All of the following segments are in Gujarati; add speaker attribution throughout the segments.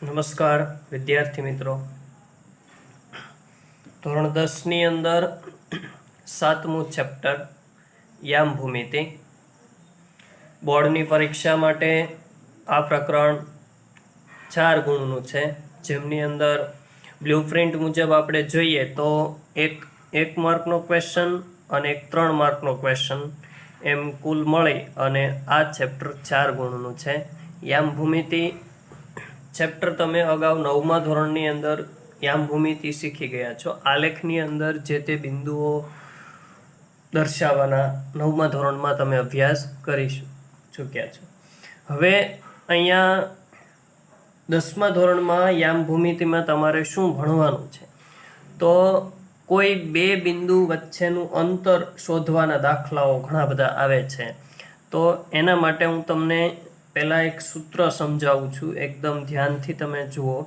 Speaker 1: નમસ્કાર વિદ્યાર્થી મિત્રો, ધોરણ 10 ની અંદર 7મું ચેપ્ટર યામ ભૂમિતિ. બોર્ડની પરીક્ષા માટે આ પ્રકરણ 4 ગુણનું છે, જેમની અંદર બ્લુપ્રિન્ટ મુજબ આપણે જોઈએ તો એક માર્કનો ક્વેશ્ચન અને એક 3 માર્કનો ક્વેશ્ચન એમ કુલ મળી અને આ ચેપ્ટર 4 ગુણનું છે. યામ ભૂમિતિ ચેપ્ટર તમે અગાઉ 9મા ધોરણની અંદર યામ ભૂમિતિ શીખી ગયા છો. આલેખની અંદર જે તે બિંદુઓ દર્શાવવાના 9મા ધોરણમાં તમે અભ્યાસ કરી ચૂક્યા છો. હવે અહીંયા 10મા ધોરણમાં યામ ભૂમિતિમાં તમારે શું ભણવાનું છે, તો કોઈ બે બિંદુ વચ્ચેનું અંતર શોધવાના દાખલાઓ ઘણા બધા આવે છે. તો એના માટે હું તમને પહેલાં એક સૂત્ર સમજાવું છું, એકદમ ધ્યાનથી તમે જુઓ.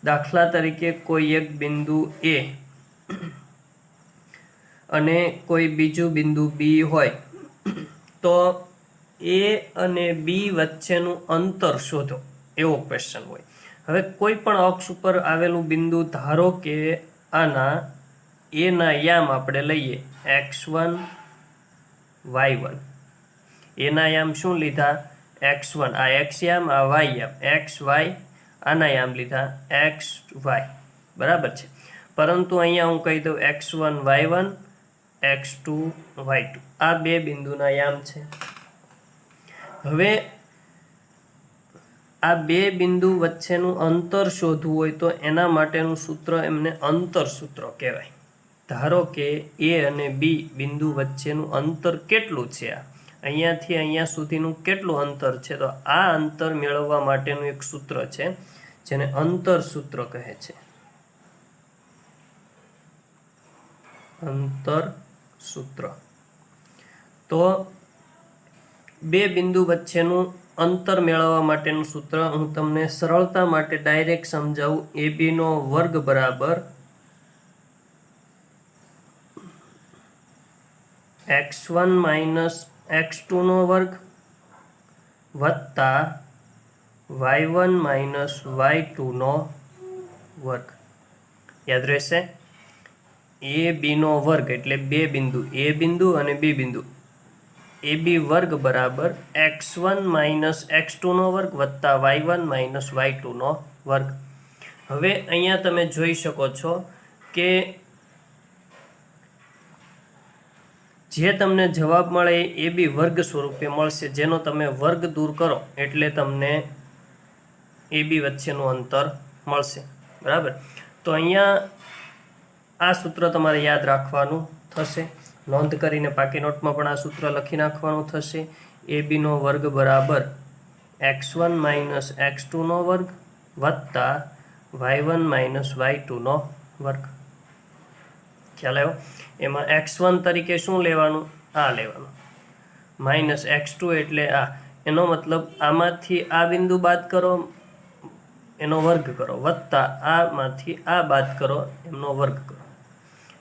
Speaker 1: દાખલા તરીકે કોઈ એક બિંદુ એ અને કોઈ બીજું બિંદુ બી હોય, તો એ અને બી વચ્ચેનું અંતર શોધો એવો ક્વેશ્ચન હોય. હવે કોઈ પણ અક્ષ ઉપર આવેલું બિંદુ, ધારો કે આના એના યામ આપણે લઈએ x1 y1. એના યામ શું લીધા? x1, આ x યામ, આ y યામ, x y, આના યામ લીધા x y, બરાબર છે. પરંતુ અહીંયા હું કહી દઉં x1 y1, x2 y2, આ બે બિંદુના યામ છે. હવે આ બે બિંદુ વચ્ચેનું અંતર શોધવું હોય તો એના માટેનું સૂત્ર એમને અંતર સૂત્ર કહેવાય. ધારો કે એ અને બી બિંદુ વચ્ચેનું અંતર કેટલું છે, અહીંયાથી અહીંયા સુધીનું કેટલું અંતર છે, તો આ અંતર મેળવવા માટેનું એક સૂત્ર છે જેને અંતર સૂત્ર કહે છે. અંતર સૂત્ર. તો બે બિંદુ વચ્ચેનું અંતર મેળવવા માટેનું સૂત્ર હું તમને સરળતા માટે ડાયરેક્ટ સમજાવું. AB નો વર્ગ બરાબર x1 માઇનસ x2 નો વર્ગ વત્તા y1 માઇનસ y2 નો વર્ગ. યાદ રહેશે? એ બી નો વર્ગ એટલે બે બિંદુ, એ બિંદુ અને બી બિંદુ, એ બી વર્ગ બરાબર x1 માઇનસ x2 નો વર્ગ વત્તા y1 માઇનસ y2 નો વર્ગ. હવે અહીંયા તમે જોઈ શકો છો કે જે તમને જવાબ મળે એ બી વર્ગ સ્વરૂપે મળશે, જેનો તમે વર્ગ દૂર કરો એટલે તમને એ બી વચ્ચેનું અંતર મળશે, બરાબર. તો અહીંયા આ સૂત્ર તમારે યાદ રાખવાનું થશે. નોંધ કરીને પાકી નોટમાં પણ આ સૂત્ર લખી નાખવાનું થશે. એ બી નો વર્ગ બરાબર x1 માઇનસ x2 નો વર્ગ વત્તા y1 માઇનસ y2 નો વર્ગ. ખ્યાલ આવ્યો? એમાં x1 તરીકે શું લેવાનું? આ લેવાનું, માઇનસ x2 એટલે આ. એનો મતલબ આમાંથી આ બિંદુ બાદ કરો, એનો વર્ગ કરો, વત્તા આમાંથી આ બાદ કરો, એમનો વર્ગ કરો,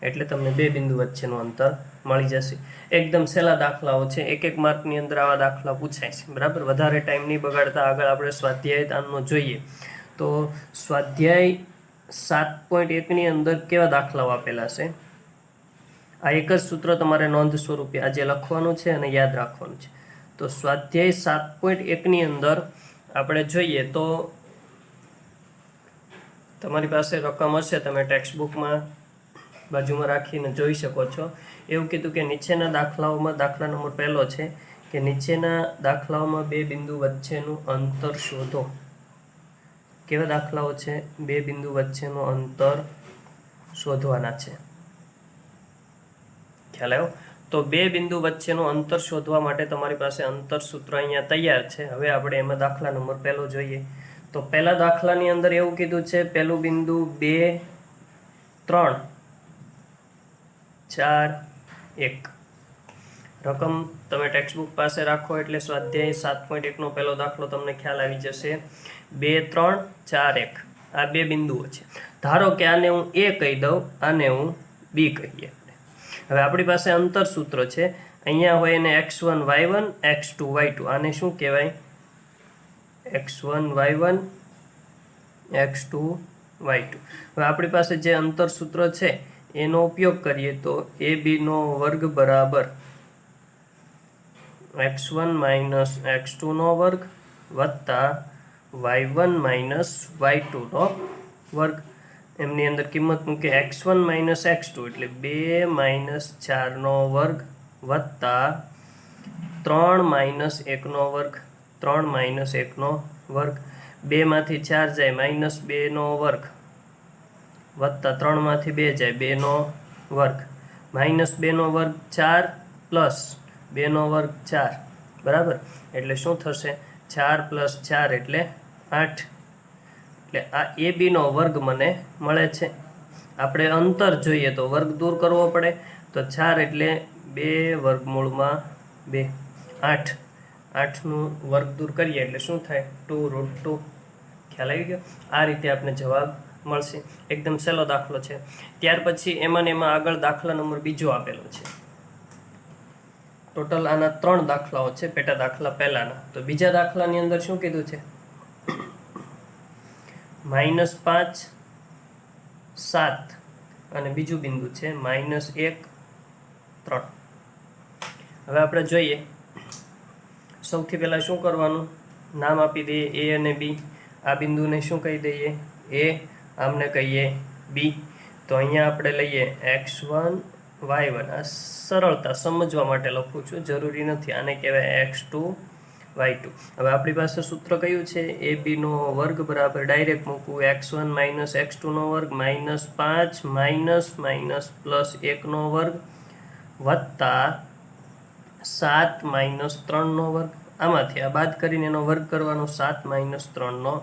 Speaker 1: એટલે તમને બે બિંદુ વચ્ચેનું અંતર મળી જશે. એકદમ સહેલા દાખલાઓ છે, એક માર્કની અંદર આવા દાખલા પૂછાય છે, બરાબર. વધારે ટાઈમ નહીં બગાડતા આગળ આપણે સ્વાધ્યાય તાનનો જોઈએ. તો સ્વાધ્યાય 7.1ની અંદર કેવા દાખલાઓ આપેલા છે, આ એક જ સૂત્ર તમારે નોંધ સ્વરૂપે આજે લખવાનું છે અને યાદ રાખવાનું છે. તો સ્વાધ્યાય 7.1ની અંદર આપણે જોઈએ તો તમારી પાસે રકમ હશે, તમે ટેક્સ્ટ બુકમાં બાજુમાં રાખીને જોઈ શકો છો. એવું કીધું કે નીચેના દાખલાઓમાં, દાખલા નંબર 1 છે કે નીચેના દાખલાઓમાં બે બિંદુ વચ્ચેનું અંતર શોધો. કેવા દાખલાઓ છે? બે બિંદુ વચ્ચેનું અંતર શોધવાના છે. ખ્યાલ આવ્યો? તો બે બિંદુ વચ્ચેનું અંતર શોધવા માટે તમારી પાસે અંતર સૂત્ર અહીંયા તૈયાર છે. હવે આપણે એમાં દાખલા નંબર 1 જોઈએ. તો પહેલા દાખલાની અંદર એવું કીધું છે, પહેલું બિંદુ 2 3 4 1. રકમ તમે ટેક્સ્ટ બુક પાસે રાખો એટલે સ્વાધ્યાય 7.1નો પહેલો દાખલો તમને ખ્યાલ આવી જશે. 2 3 4 1 આ બે બિંદુઓ છે. ધારો કે આને હું એ કહી દઉં, આને હું બી કહીએ. હવે આપણી પાસે અંતર સૂત્ર છે. અહીંયા હોય એને x1 y1 x2 y2. આને શું કહેવાય? x1 y1 x2 y2. હવે આપણી પાસે જે અંતર સૂત્ર છે એનો ઉપયોગ કરીએ તો ab નો વર્ગ બરાબર x1 માઇનસ x2 નો વર્ગ વત્તા y1 માઇનસ y2 નો વર્ગ. એમની અંદર કિંમત મૂકે x1 માઇનસ x2 એટલે 2 માઇનસ 4 નો વર્ગ વત્તા 3 માઇનસ 1 નો વર્ગ, 3 માઇનસ 1 નો વર્ગ, 2 માંથી 4 જાય માઇનસ 2 નો વર્ગ વત્તા 3 માંથી 2 જાય 2 નો વર્ગ, માઇનસ 2 નો વર્ગ 4 પ્લસ 2 નો વર્ગ 4, બરાબર. એટલે શું થશે? 4 પ્લસ 4 એટલે 8. એટલે આ એ બીનો વર્ગ મને મળે છે. આપણે અંતર જોઈએ તો વર્ગ દૂર કરવો પડે, તો 4 એટલે 2 વર્ગમૂળમાં 2, 8. 8નું વર્ગ દૂર કરીએ એટલે શું થાય? 2√2. ખ્યાલ આવી ગયો? આ રીતે આપણે જવાબ મળશે. એકદમ સહેલો દાખલો છે. ત્યાર પછી એમાં આગળ દાખલા નંબર બીજો આપેલો છે. ટોટલ આના 3 દાખલાઓ છે, પેટા દાખલા પહેલાના. તો બીજા દાખલાની અંદર શું કીધું છે? -5, 7 અને બીજું બિંદુ છે -1, 3. હવે આપણે જોઈએ, સૌથી પહેલાં શું કરવાનું? નામ આપી દઈએ એ અને બી. આ બિંદુને શું કહી દઈએ? એ. આમને કહીએ બી. તો અહીંયા આપણે લઈએ x1 y1. આ સરળતા સમજવા માટે લખું છું, જરૂરી નથી. આને કહેવાય x2 y2. હવે આપણી પાસે સૂત્ર કયું છે? એ બીનો વર્ગ બરાબર ડાયરેક્ટ મૂકવું x1 માઇનસ x2 નો વર્ગ -5 માઇનસ માઇનસ પ્લસ 1 નો વર્ગ વત્તા 7 માઇનસ 3 નો વર્ગ. આમાંથી આ બાદ કરીને એનો વર્ગ કરવાનો, 7 માઇનસ 3 નો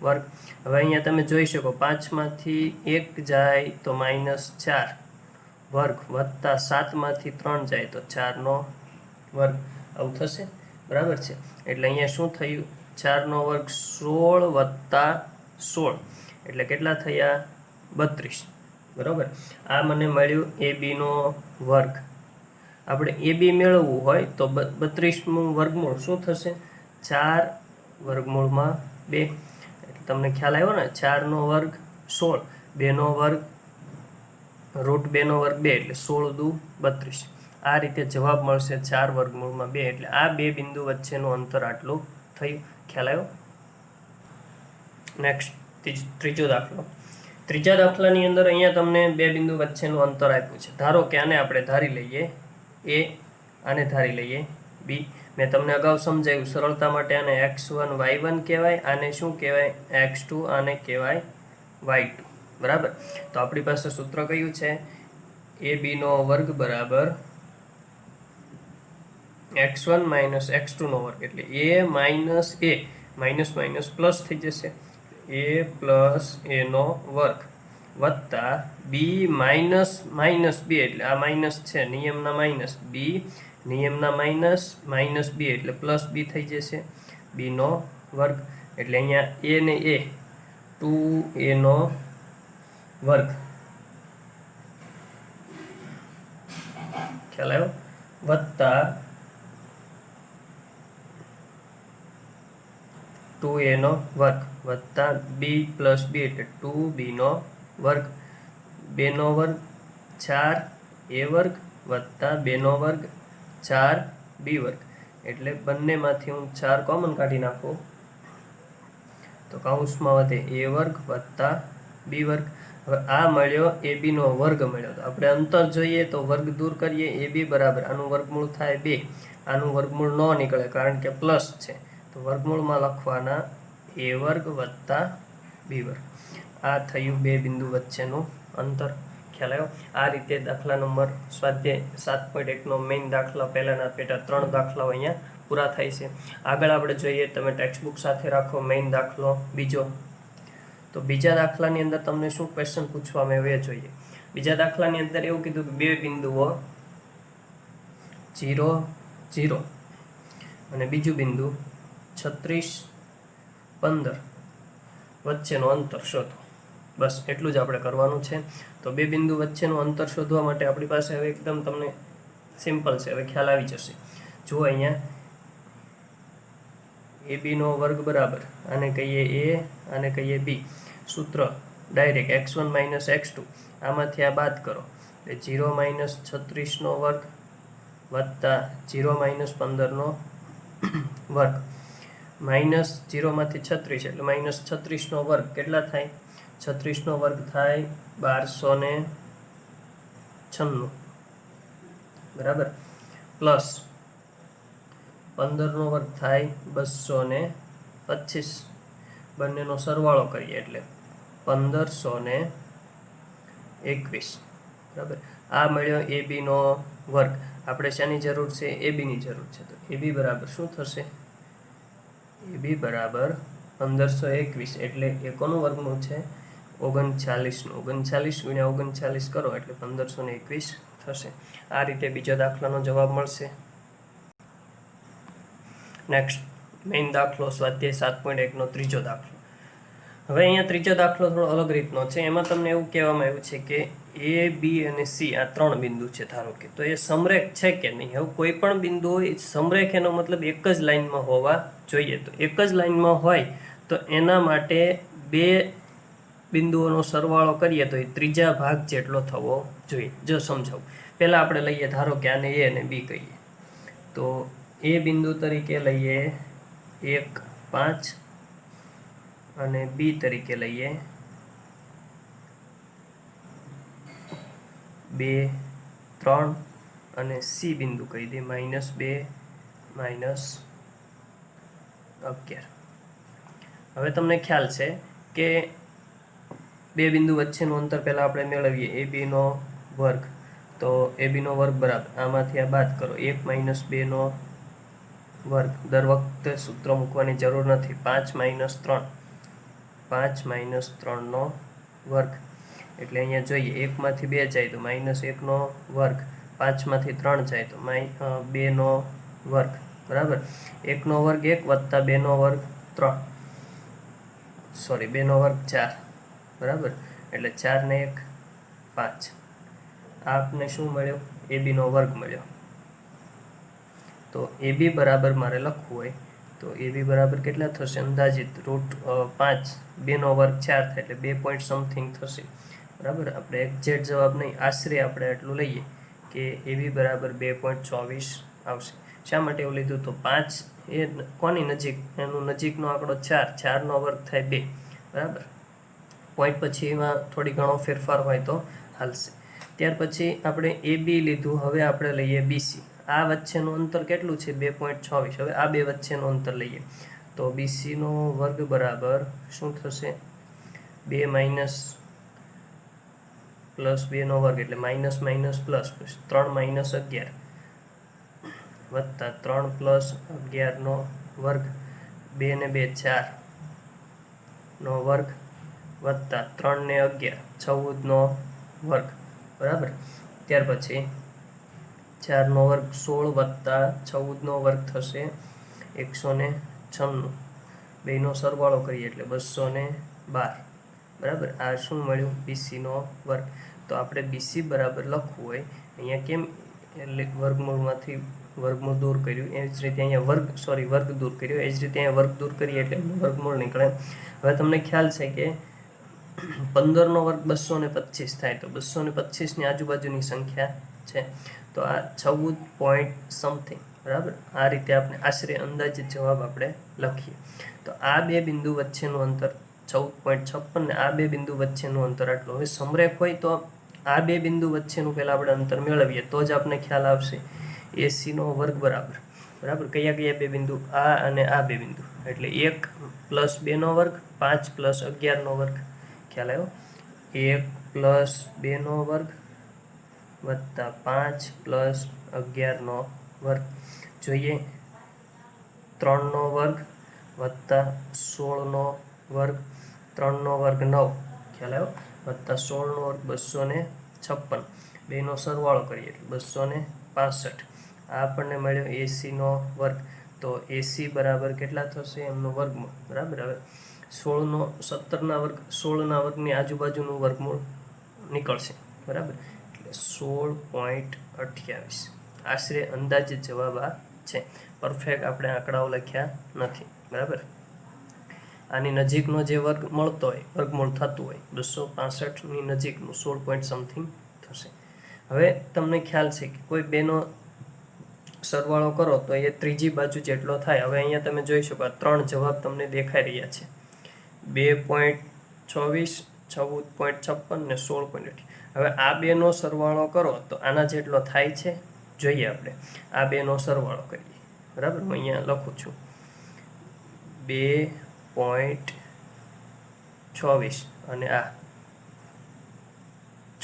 Speaker 1: વર્ગ. હવે અહીંયા તમે જોઈ શકો 5 માંથી 1 જાય તો -4 વર્ગ વત્તા 7 માંથી 3 જાય તો 4 નો વર્ગ. આવું થશે, બરાબર છે. એટલે અહીંયા શું થયું? 4 નો વર્ગ 16 વત્તા 16 એટલે કેટલા થયા? 32, બરાબર. આ મને મળ્યું એ બીનો વર્ગ. આપણે એ બી મેળવવું હોય તો 32નું વર્ગમૂળ શું થશે? 4 વર્ગમૂળમાં 2. એટલે તમને ખ્યાલ આવ્યો ને? 4નો વર્ગ 16, 2નો વર્ગ √2 નો વર્ગ 2 એટલે 16 દુ 32. આ રીતે જવાબ મળશે 4 વર્ગમૂળમાં 2. એટલે આ બે બિંદુ વચ્ચેનું અંતર આટલું થયું. ખ્યાલ આવ્યો? નેક્સ્ટ ત્રીજો દાખલો. ત્રીજા દાખલાની અંદર અહીંયા તમને બે બિંદુ વચ્ચેનું અંતર આપ્યું છે. ધારો કે આને આપણે ધારી લઈએ એ, આને ધારી લઈએ બી. મેં તમને અગાઉ સમજાવ્યું, સરળતા માટે આને x1 y1 કહેવાય, આને શું કહેવાય? x2, આને કહેવાય y2, બરાબર. તો આપણી પાસે સૂત્ર કયું છે? એ બીનો વર્ગ બરાબર x1 માઇનસ x2 નો વર્ગ. એટલે એ માઇનસ એ, માઇનસ માઇનસ પ્લસ થઈ જશે, એ પ્લસ એ નો વર્ગ વત્તા બી માઇનસ માઇનસ 2 એટલે આ માઇનસ છે, નિયમના માઇનસ, બી નિયમના માઇનસ, માઇનસ 2 એટલે પ્લસ બી થઈ જશે, બી નો વર્ગ. એટલે અહીંયા એ ને એ 2a નો વર્ગ. ખ્યાલ આવ્યો? વત્તા 2a નો વર્ગ વત્તા બી પ્લસ બી એટલે 2b નો વર્ગ. 2 નો વર્ગ 4a વર્ગ વત્તા 2 નો વર્ગ 4b વર્ગ. એટલે બંનેમાંથી હું 4 કોમન કાઢી નાખું તો કૌંસમાં વધે a વર્ગ વત્તા b વર્ગ. હવે આ મળ્યો એ બી નો વર્ગ મળ્યો. તો આપણે અંતર જોઈએ તો વર્ગ દૂર કરીએ. એ બી બરાબર આનું વર્ગમૂળ થાય 2, આનું વર્ગમૂળ ન નીકળે કારણ કે પ્લસ છે, તો વર્ગમૂળમાં લખવાના a વર્ગ વત્તા b વર્ગ. આ થયું બે બિંદુ વચ્ચેનું અંતર. ખ્યાલ આવ્યો? આ રીતે દાખલા નંબર સ્વાધ્યાય 7.1 નો મેઇન દાખલા પહેલાના પેટા 3 દાખલાઓ અહીંયા પૂરા થાય છે. આગળ આપણે જોઈએ, તમે ટેક્સ્ટબુક સાથે રાખો મેઇન દાખલો બીજો. તો બીજા દાખલાની અંદર તમને શું ક્વેશ્ચન પૂછવામાં આવે એ જોઈએ. બીજા દાખલાની અંદર એવું કીધું કે બે બિંદુઓ 0, 0 અને બીજું બિંદુ 36, 15 વચ્ચેનું અંતર શોધો. બસ એટલું જ આપણે કરવાનું છે. તો બે બિંદુ વચ્ચેનું અંતર શોધવા માટે આપણી પાસે હવે એકદમ તમને સિમ્પલ છે, હવે ખ્યાલ આવી જશે. જુઓ અહીંયા એ બીનો વર્ગ બરાબર આને કહીએ એ, આને કહીએ બી. સૂત્ર ડાયરેક્ટ x1 માઇનસ x2, આમાંથી આ બાદ કરો એટલે 0 માઇનસ 36નો વર્ગ વત્તા 0 માઇનસ 15નો વર્ગ, માઇનસ 0માંથી 36 એટલે માઇનસ 36નો વર્ગ કેટલા થાય? 36નો વર્ગ થાય 1296, બરાબર, પ્લસ 15નો વર્ગ થાય 225, બંનેનો સરવાળો કરીએ એટલે 1521, બરાબર. આ મળ્યો એ બીનો વર્ગ. આપણે શાની જરૂર છે? એ બીની જરૂર છે. તો એ બી બરાબર શું થશે? એ બી બરાબર 1521 એટલે એકોનું વર્ગમૂળ છે 39નું. 39 ગુણ્યા 39 કરો એટલે 1521 થશે. આ રીતે બીજા દાખલાનો જવાબ મળશે. નેક્સ્ટ મેઇન દાખલો સ્વાધ્યાય 7.1નો ત્રીજો દાખલો. હવે અહીંયા ત્રીજો દાખલો થોડો અલગ રીતનો છે. એમાં તમને એવું કહેવામાં આવ્યું છે કે એ, બી અને સી આ 3 બિંદુ છે ધારો કે, તો એ સમરેખ છે કે નહીં. હવે કોઈ પણ બિંદુ હોય સમરેખ, એનો મતલબ એક જ લાઇનમાં હોવા જોઈએ. તો એક જ લાઇનમાં હોય તો એના માટે બે બિંદુઓનો સરવાળો કરીએ તો એ ત્રીજા ભાગ જેટલો થવો જોઈએ. જો સમજાવું, પહેલાં આપણે લઈએ ધારો કે આને એ અને બી કહીએ, તો એ બિંદુ તરીકે લઈએ 1, 5 અને બી તરીકે લઈએ 2, 3 અને સી બિંદુ કહી દઈએ -2, -11. હવે તમને ખ્યાલ છે કે બે બિંદુ વચ્ચેનું અંતર પહેલાં આપણે મેળવીએ એ બીનો વર્ગ. તો એ બીનો વર્ગ બરાબર આમાંથી આ બાદ કરો 1 - 2નો વર્ગ. દર વખતે સૂત્ર મૂકવાની જરૂર નથી. 5 - 3, 5 - 3નો વર્ગ એટલે અહીંયા જોઈએ 1માંથી 2 જાય તો -1નો વર્ગ, 5માંથી 3 જાય તો 2નો વર્ગ, બરાબર. 1નો વર્ગ 1 વત્તા 2નો વર્ગ 3, સોરી 2નો વર્ગ 4, બરાબર. એટલે 4 ને 1 5. આપને શું મળ્યો? એ બીનો વર્ગ મળ્યો. તો એ બી બરાબર મારે લખવું હોય તો એ બી બરાબર કેટલા થશે? અંદાજિત √5, 2નો વર્ગ 4 થાય એટલે 2 પોઈન્ટ સમથિંગ થશે, બરાબર. આપણે એક્ઝેક્ટ જવાબ નહીં, આશરે આપણે એટલું લઈએ કે એ બી બરાબર 2.24 આવશે. શા માટે એવું લીધું? તો 5 એ કોની નજીક? એનું નજીકનો આંકડો 4, 4નો વર્ગ થાય 2, બરાબર. પોઈન્ટ પછી એમાં થોડી ઘણો ફેરફાર હોય તો હાલશે. ત્યાર પછી આપણે એ બી લીધું, હવે આપણે લઈએ બીસી. આ વચ્ચેનું અંતર કેટલું છે? 2.26. હવે આ બે વચ્ચેનું અંતર લઈએ તો બીસીનો વર્ગ બરાબર શું થશે? 2 માઇનસ પ્લસ 2નો વર્ગ એટલે માઇનસ માઇનસ પ્લસ 3 - 11 વત્તા 3 + 11નો વર્ગ, 2 ને 2 4નો વર્ગ વત્તા 3 ને 11 14નો વર્ગ, બરાબર. ત્યાર પછી 4નો વર્ગ 16 વત્તા 14નો વર્ગ થશે 196. બેનો સરવાળો કરીએ એટલે 212, બરાબર. આ શું મળ્યું? બીસીનો વર્ગ. તો આપણે બીસી બરાબર લખવું હોય અહીંયા કેમ વર્ગમૂળમાંથી વર્ગમૂળ દૂર કર્યું એ જ રીતે અહીંયા વર્ગ દૂર કર્યો એ જ રીતે અહીંયા વર્ગ દૂર કરીએ એટલે વર્ગમૂળ નીકળે. હવે તમને ખ્યાલ છે કે 15નો વર્ગ 225 થાય તો 225ની આજુબાજુની સંખ્યા છે. તો આ 14 પોઈન્ટ સમથિંગ, બરાબર. આ રીતે આપણે આશરે અંદાજિત જવાબ આપણે લખીએ. તો આ બે બિંદુ વચ્ચેનું અંતર 14.56 ને આ બે બિંદુ વચ્ચેનું અંતર આટલું. હવે સમરેખ હોય તો આ બે બિંદુ વચ્ચેનું પહેલાં આપણે અંતર મેળવીએ તો જ આપણે ખ્યાલ આવશે એસીનો વર્ગ બરાબર, બરાબર. કયા કયા બે બિંદુ? આ અને આ બે બિંદુ એટલે 1 + 2નો વર્ગ, 5 + 11નો વર્ગ. ખ્યાલ આવ્યો? 1 + 2નો વર્ગ વત્તા 5 + 11નો વર્ગ. જોઈએ 3નો વર્ગ વત્તા 16નો વર્ગ, 3નો વર્ગ 9, ખ્યાલ આવ્યો, વત્તા 16નો વર્ગ 256. બેનો સરવાળો કરીએ એટલે 265. આ આપણને મળ્યો એસીનો વર્ગ. તો એસી બરાબર કેટલા થશે? એમનું વર્ગમૂળ, બરાબર. હવે 17ના વર્ગ, 16ના વર્ગની આજુબાજુનું વર્ગમૂળ નીકળશે, બરાબર. એટલે 16.28. આશરે અંદાજિત જવાબ આ છે. પરફેક્ટ આપણે આંકડાઓ લખ્યા નથી, બરાબર. આની નજીકનો જે વર્ગ મળતો હોય, વર્ગમૂળ થતું હોય 265ની નજીકનું 16 પોઈન્ટ સમથિંગ થશે. હવે તમને ખ્યાલ છે કે કોઈ બેનો સરવાળો કરો તો એ ત્રીજી બાજુ જેટલો થાય. હવે અહીંયા તમે જોઈ શકો 3 જવાબ તમને દેખાઈ રહ્યા છે, 2.24, 14.56 ને 16.8. હવે આ બેનો સરવાળો કરો તો આના જેટલો થાય છે. જોઈએ આપણે આ બેનો સરવાળો કરીએ. બરાબર, હું અહીંયા લખું છું 2.24 અને આ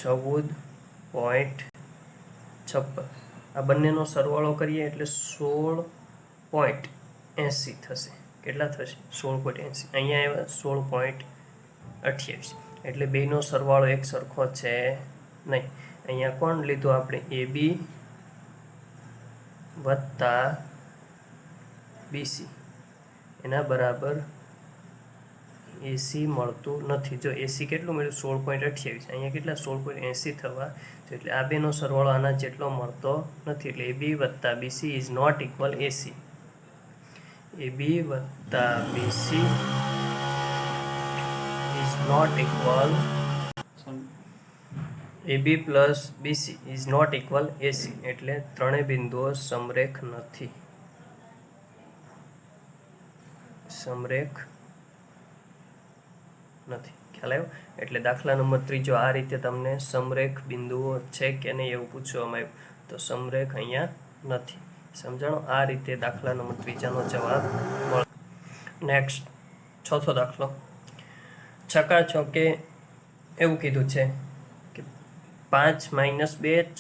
Speaker 1: 14.56. આ બંનેનો સરવાળો કરીએ એટલે 16.80 થશે. કેટલા થશે? 16.80. અહીંયા આવ્યા 16.28. એટલે બેનો સરવાળો એક સરખો છે નહીં. અહીંયા કોણ લીધું આપણે? AB વત્તા BC એના બરાબર AC મળતું નથી. જો AC કેટલું મળ્યું? 16.28. અહીંયા કેટલા? 16.80 થવા. એટલે આ બેનો સરવાળો આના જેટલો મળતો નથી. એટલે AB વત્તા BC is not equal AC. AB વત્તા BC is not equal AB plus BC is not equal AC. એટલે ત્રણેય બિંદુઓ સમરેખ નથી. સમરેખ નથી. ખ્યાલ આવ્યો? એટલે દાખલા નંબર 3 આ રીતે તમને સમરેખ બિંદુઓ છે કે નહીં એવું પૂછવામાં આવ્યું તો સમરેખ અહીંયા નથી. સમજાણો? આ રીતે દાખલા નંબર 3 નો જવાબ મળે. નેક્સ્ટ ચોથો દાખલો. છકાછોકે એવું કીધું છે કે 5 - 2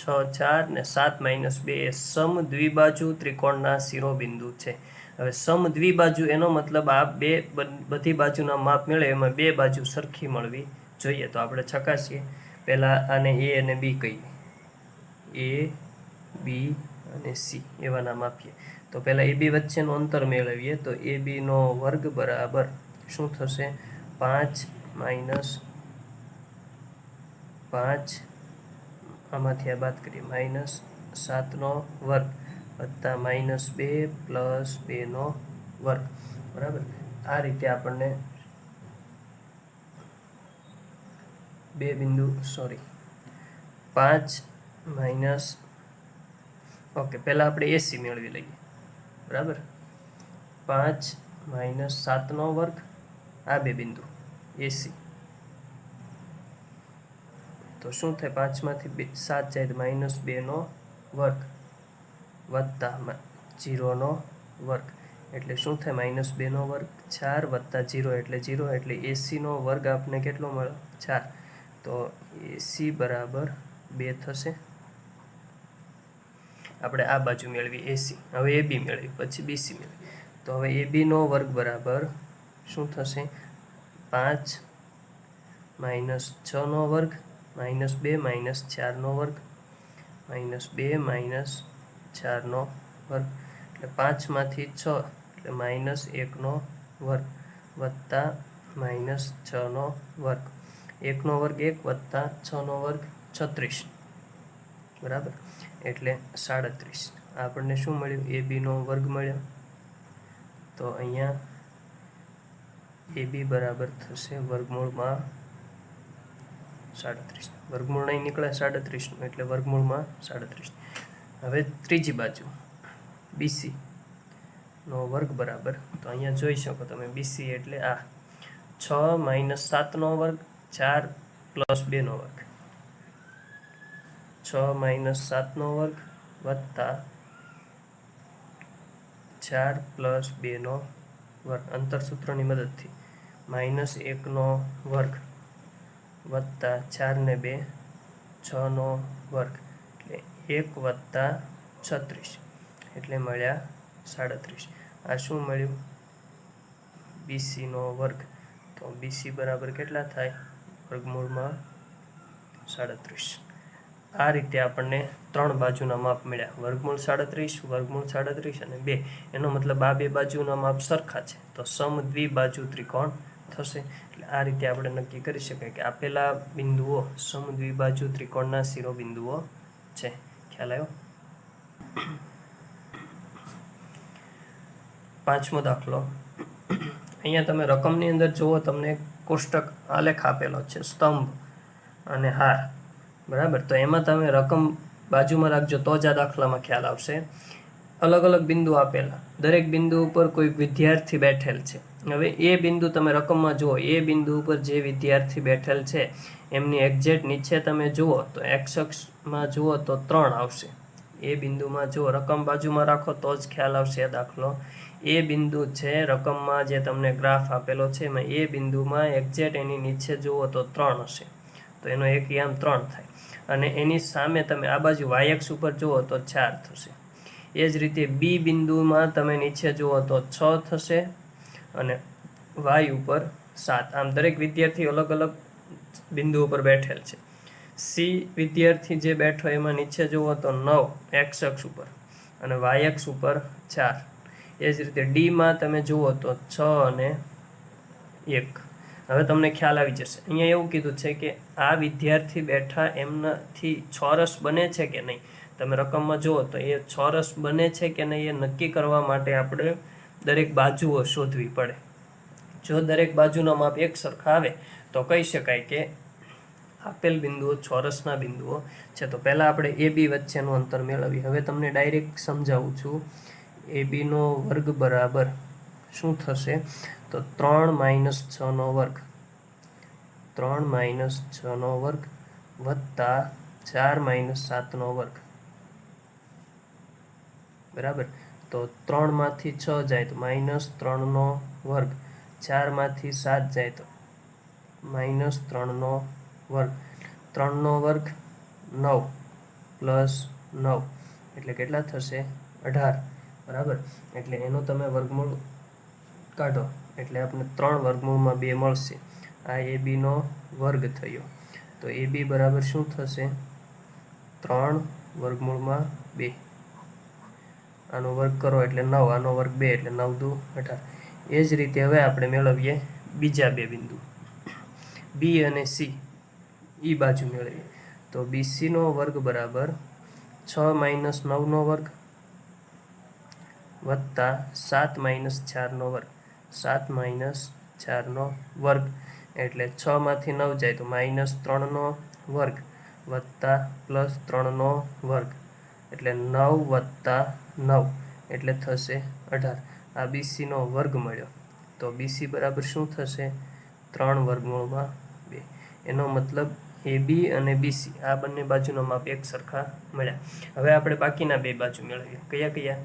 Speaker 1: 6 4 ને 7 - 2 એ સમદ્વિબાજુ ત્રિકોણના શિરોબિંદુ છે. હવે સમદ્વિબાજુ એનો મતલબ આ બધી બાજુના માપ મળે એમાં બે બાજુ સરખી મળવી જોઈએ. તો આપણે ચકાસીએ. પહેલાં આને A અને B કહીએ, A B અને C એવા નામ આપીએ. તો પહેલાં AB વચ્ચેનું અંતર મેળવીએ. તો AB નો વર્ગ બરાબર શું થશે? 5 - 5 આમાંથી આ બાદ કરીએ -7નો વર્ગ વત્તા -2 પ્લસ 2નો વર્ગ. બરાબર, આ રીતે આપણને બે બિંદુ 5 માઇનસ ઓકે પહેલાં આપણે AC મેળવી લઈએ. બરાબર, 5 - 7નો વર્ગ આ બે બિંદુ AC. તો શું થાય? 5માંથી 7 જાય તો -2નો વર્ગ વત્તા 0નો વર્ગ. એટલે શું થાય? -2નો વર્ગ 4 વત્તા 0 એટલે 0. એટલે AC નો વર્ગ આપને કેટલો મળ્યો? 4. તો AC બરાબર 2 થશે. આપણે આ બાજુ મેળવી AC. હવે AB મેળવી, પછી BC મેળવી. તો હવે AB નો વર્ગ બરાબર શું થશે? 5 - 6નો વર્ગ -2 - 4નો વર્ગ -2 - 4નો વર્ગ. એટલે 5માંથી 6 એટલે -1નો વર્ગ વત્તા -6નો વર્ગ. 1નો વર્ગ 1 વત્તા 6નો વર્ગ 36. બરાબર, એટલે 37. આપણને શું મળ્યું? AB નો વર્ગ મળ્યો. તો અહીંયા AB બરાબર થશે વર્ગમૂળમાં 37. વર્ગમૂળ નહીં નીકળે 37નું, એટલે વર્ગમૂળમાં 37. હવે ત્રીજી બાજુ BC નો વર્ગ બરાબર. તો અહીંયા જોઈ શકો તમે BC એટલે આ 6 - 7નો વર્ગ 4 પ્લસ 2નો વર્ગ. 6 - 7નો વર્ગ વત્તા 4 પ્લસ 2નો વર્ગ. અંતર સૂત્રની મદદથી -1નો વર્ગ વત્તા 4 ને 2 6નો વર્ગ. એટલે 1 વત્તા 36 એટલે મળ્યા 37. આ શું મળ્યું? BC નો વર્ગ. તો BC બરાબર કેટલા થાય? વર્ગમૂળમાં 37. આ રીતે આપણને 3 બાજુના માપ મળ્યા, વર્ગમૂળ 37, વર્ગમૂળ 37 અને 2. એનો મતલબ આ બે બાજુના માપ સરખા છે તો સમદ્વિબાજુ ત્રિકોણ થશે. એટલે આ રીતે આપણે નક્કી કરી શકાય કે આપેલા બિંદુઓ સમદ્વિબાજુ ત્રિકોણના શિરોબિંદુઓ છે. ખ્યાલ આવ્યો? પાંચમો દાખલો. અહીંયા તમે રકમની અંદર જુઓ, તમને એક કોષ્ટક આલેખ આપેલો છે, સ્તંભ અને હાર, બરાબર. તો એમાં તમે રકમ બાજુમાં રાખજો તો જ આ દાખલામાં ખ્યાલ આવશે. અલગ અલગ બિંદુ આપેલા, દરેક બિંદુ ઉપર કોઈ વિદ્યાર્થી બેઠેલ છે. હવે એ બિંદુ તમે રકમમાં જુઓ, એ બિંદુ ઉપર જે વિદ્યાર્થી બેઠેલ છે એમની એક્ઝેક્ટ નીચે તમે જુઓ તો એક્સ અક્ષમાં જુઓ તો 3 આવશે. એ બિંદુમાં જુઓ, રકમ બાજુમાં રાખો તો જ ખ્યાલ આવશે આ દાખલો. એ બિંદુ છે રકમમાં જે તમને ગ્રાફ આપેલો છે એમાં, એ બિંદુમાં એક્ઝેક્ટ એની નીચે જુઓ તો 3 હશે, તો એનો એક યામ 3 થાય. અને એની સામે તમે આ બાજુ વાયએક્સ ઉપર જુઓ તો 4 થશે. એ જ રીતે બી બિંદુમાં તમે નીચે જુઓ તો 6 થશે અને વાય ઉપર 7. આમ દરેક વિદ્યાર્થી અલગ અલગ બિંદુ ઉપર બેઠેલ છે. સી વિદ્યાર્થી જે બેઠો એમાં નીચે જુઓ તો 9 એક્સ અક્ષ ઉપર અને વાય અક્ષ ઉપર 4. એ જ રીતે ડીમાં તમે જુઓ તો 6 અને 1. હવે તમને ખ્યાલ આવી જશે. અહીંયા એવું કીધું છે કે આ વિદ્યાર્થી બેઠા એમનાથી ચોરસ બને છે કે નહીં, તમે રકમમાં જુઓ તો એ ચોરસ બને છે કે નહીં એ નક્કી કરવા માટે આપણે દરેક બાજુઓ શોધવી પડે. જો દરેક બાજુના માપ એક સરખા આવે તો કહી શકાય કે આપેલ બિંદુઓ ચોરસના બિંદુઓ છે. તો પહેલાં આપણે એ બી વચ્ચેનું અંતર મેળવીએ. હવે તમને ડાયરેક્ટ સમજાવું છું. એ બીનો વર્ગ બરાબર શું થશે તો 3 - 6 વર્ગ, 3 - 6 વર્ગ વત્તા 4 - 7 વર્ગ, બરાબર. તો 3 માંથી 6 જાય તો -3 વર્ગ, 4 માંથી 7 જાય તો -3 વર્ગ, 3 વર્ગ 9 પ્લસ 9 એટલે કેટલા થશે 18, બરાબર. એટલે એનો તમે વર્ગમૂળ કાઢો એટલે આપણે 3 વર્ગમૂળમાં 2 મળશે. આ એ બીનો વર્ગ થયો. તો એ બી બરાબર શું થશે 3 વર્ગમૂળમાં 2. આનો વર્ગ કરો એટલે 9, આનો વર્ગ 2 એટલે 9 દુ 18. એ જ રીતે હવે આપણે મેળવીએ બીજા બે બિંદુ બી અને સી. એ બાજુ મેળવીએ તો બીસીનો વર્ગ બરાબર 6 - 9 વર્ગ વત્તા 7 - 4 વર્ગ, 7 - 4 વર્ગ એટલે 6 માંથી 9 જાય તો -3 વર્ગ વત્તા +3 વર્ગ એટલે 9 વત્તા 9 એટલે થશે 18. આ બીસીનો વર્ગ મળ્યો. તો બીસી બરાબર શું થશે 3 વર્ગમૂળમાં 2. એનો મતલબ એ બી અને બીસી આ બંને બાજુના માપ એક સરખા મળ્યા. હવે આપણે બાકીના બે બાજુ મેળવીએ. કયા કયા?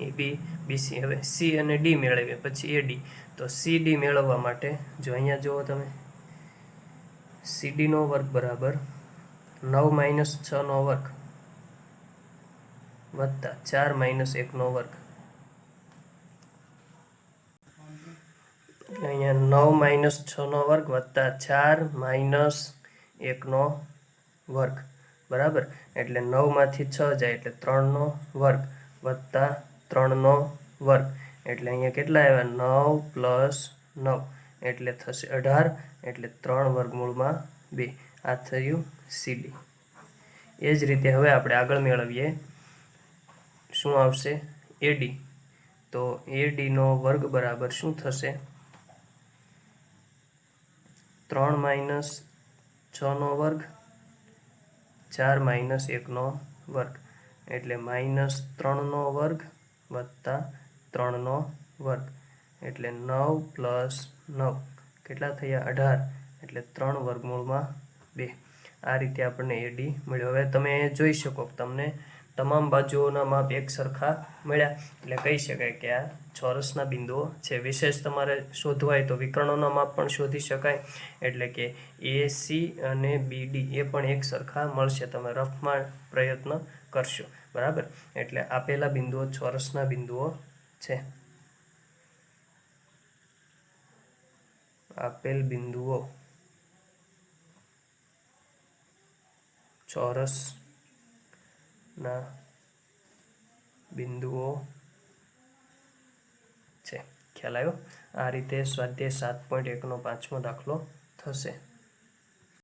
Speaker 1: એ બી બીસી. હવે સી અને ડી મેળવીએ, પછી એ ડી. તો સી ડી મેળવવા માટે જો અહીંયા જુઓ તમે, સીડીનો વર્ગ બરાબર 9 - 6 વર્ગ વત્તા 4 - 1 વર્ગ. અહીંયા 9 - 6 વર્ગ વત્તા 4 - 1 વર્ગ, બરાબર. એટલે 9 માંથી 6 જાય એટલે 3 વર્ગ વત્તા 3 વર્ગ એટલે અહીંયા કેટલા આવ્યા 9 પ્લસ 9 એટલે થશે 18 એટલે 3 વર્ગમૂળમાં 2. આ થયું સીડી. એ જ રીતે હવે આપણે આગળ મેળવીએ શું આવશે એડી. તો એડીનો વર્ગ બરાબર શું થશે 3 - 6 વર્ગ 4 - 1 વર્ગ એટલે -3 વર્ગ વત્તા 3 વર્ગ એટલે 9 પ્લસ 9 કેટલા થયા 18 એટલે 3 વર્ગમૂળમાં 2. આ રીતે આપણને એડી મળ્યો. હવે તમે જોઈ શકો તમને તમામ બાજુઓના માપ એક સરખા મળ્યા એટલે કહી શકાય કે આ ચોરસના બિંદુઓ છે. વિશેષ તમારે શોધવા હોય તો વિકર્ણોના માપ પણ શોધી શકાય. એટલે કે એ સી અને બી ડી એ પણ એક સરખા મળશે. તમે રફમાં પ્રયત્ન કરશો, બરાબર. એટલે આપેલા બિંદુઓ ચોરસના બિંદુઓ છે. આપેલ બિંદુઓ ચોરસના બિંદુઓ છે. ખ્યાલ આવ્યો? આ રીતે સ્વાધ્યાય 7.1 નો 5મો દાખલો થશે.